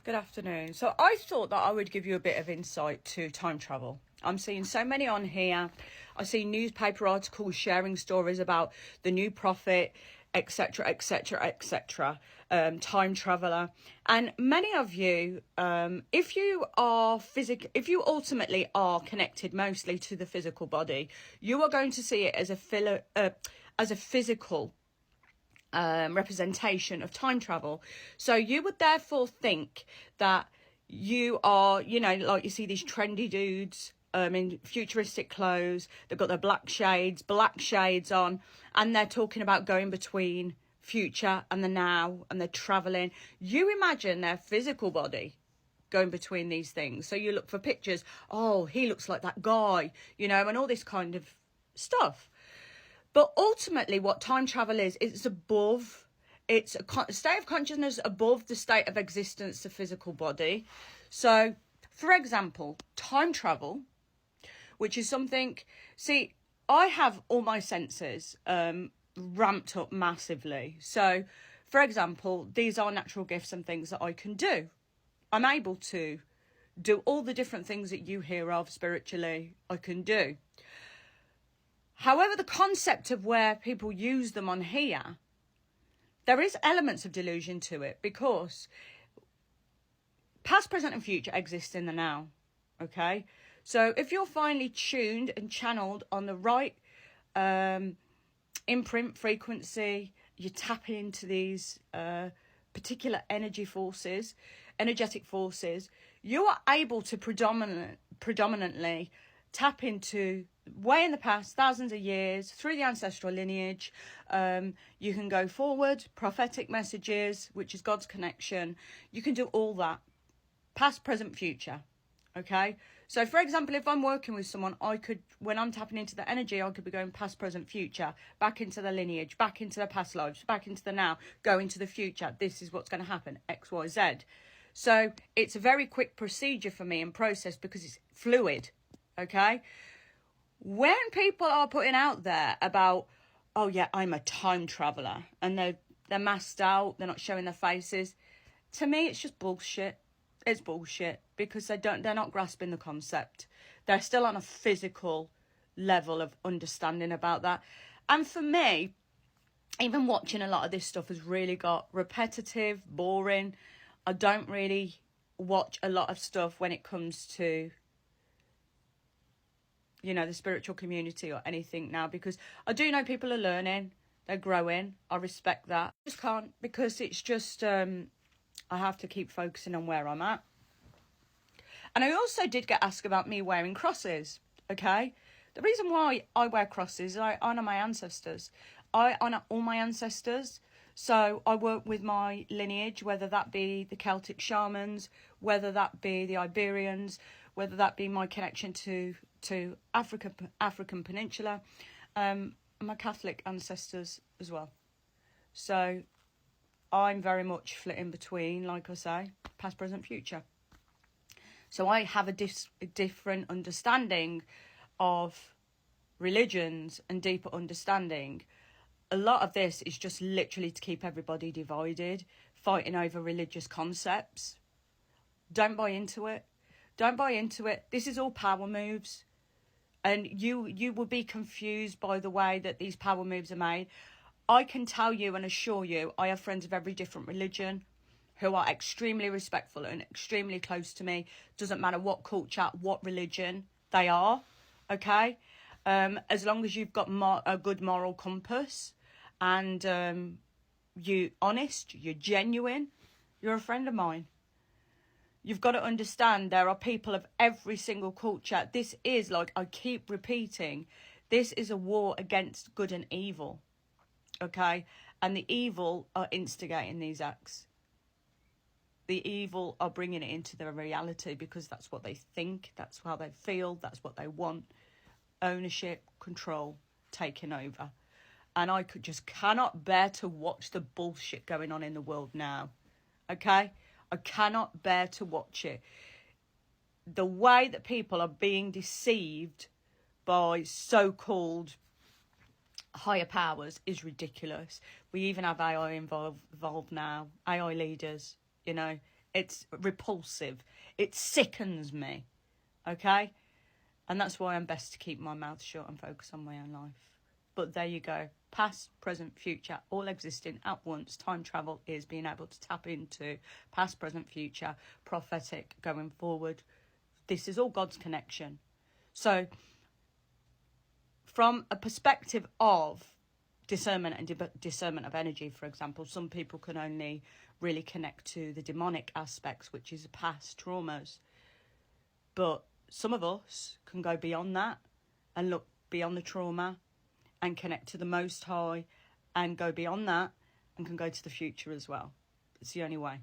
Good afternoon. So I thought that I would give you a bit of insight to time travel. I'm seeing so many on here. I see newspaper articles sharing stories about the new prophet, etc., etc., etc., time traveler. And many of you, if you ultimately are connected mostly to the physical body, you are going to see it as a physical representation of time travel. So you would therefore think that you are, like you see these trendy dudes in futuristic clothes, they've got their black shades on, and they're talking about going between future and the now, and they're traveling. You imagine their physical body going between these things. So you look for pictures. Oh, he looks like that guy, and all this kind of stuff. But ultimately, what time travel is, it's a state of consciousness above the state of existence, the physical body. So, for example, time travel, which is something, see, I have all my senses ramped up massively. So, for example, these are natural gifts and things that I can do. I'm able to do all the different things that you hear of spiritually, I can do. However, the concept of where people use them on here, there is elements of delusion to it, because past, present and future exist in the now, okay? So if you're finely tuned and channeled on the right imprint frequency, you're tapping into these particular energetic forces, you are able to predominantly tap into way in the past, thousands of years, through the ancestral lineage. You can go forward, prophetic messages, which is God's connection. You can do all that, past, present, future. Okay, so for example, if I'm working with someone, I could, when I'm tapping into the energy, I could be going past, present, future, back into the lineage, back into the past lives, back into the now, go into the future. This is what's going to happen, X, Y, Z. So it's a very quick procedure for me and process, because it's fluid. Okay, when people are putting out there about, oh yeah, I'm a time traveler, and they're masked out, they're not showing their faces, to me it's just bullshit. It's bullshit, because they're not grasping the concept. They're still on a physical level of understanding about that. And for me, even watching a lot of this stuff has really got repetitive, boring. I don't really watch a lot of stuff when it comes to the spiritual community or anything now, because I do know people are learning, they're growing. I respect that. I just can't, because it's just I have to keep focusing on where I'm at. And I also did get asked about me wearing crosses. Okay, the reason why I wear crosses is I honour my ancestors. I honour all my ancestors. So I work with my lineage, whether that be the Celtic shamans, whether that be the Iberians, whether that be my connection to African Peninsula, and my Catholic ancestors as well. So I'm very much flitting between, like I say, past, present, future. So I have a different understanding of religions and deeper understanding. A lot of this is just literally to keep everybody divided, fighting over religious concepts. Don't buy into it. Don't buy into it. This is all power moves. And you will be confused by the way that these power moves are made. I can tell you and assure you, I have friends of every different religion who are extremely respectful and extremely close to me. Doesn't matter what culture, what religion they are, okay? As long as you've got a good moral compass and you're honest, you're genuine, you're a friend of mine. You've got to understand there are people of every single culture. This is, like I keep repeating, this is a war against good and evil, okay? And the evil are instigating these acts. The evil are bringing it into their reality because that's what they think, that's how they feel, that's what they want. Ownership, control, taking over. And I cannot bear to watch the bullshit going on in the world now. Okay? I cannot bear to watch it. The way that people are being deceived by so-called higher powers is ridiculous. We even have AI involved now, AI leaders, It's repulsive. It sickens me. Okay? And that's why I'm best to keep my mouth shut and focus on my own life. But there you go. Past, present, future, all existing at once. Time travel is being able to tap into past, present, future, prophetic, going forward. This is all God's connection. So, from a perspective of discernment and discernment of energy, for example, some people can only really connect to the demonic aspects, which is past traumas. But some of us can go beyond that and look beyond the trauma and connect to the Most High and go beyond that and can go to the future as well. It's the only way.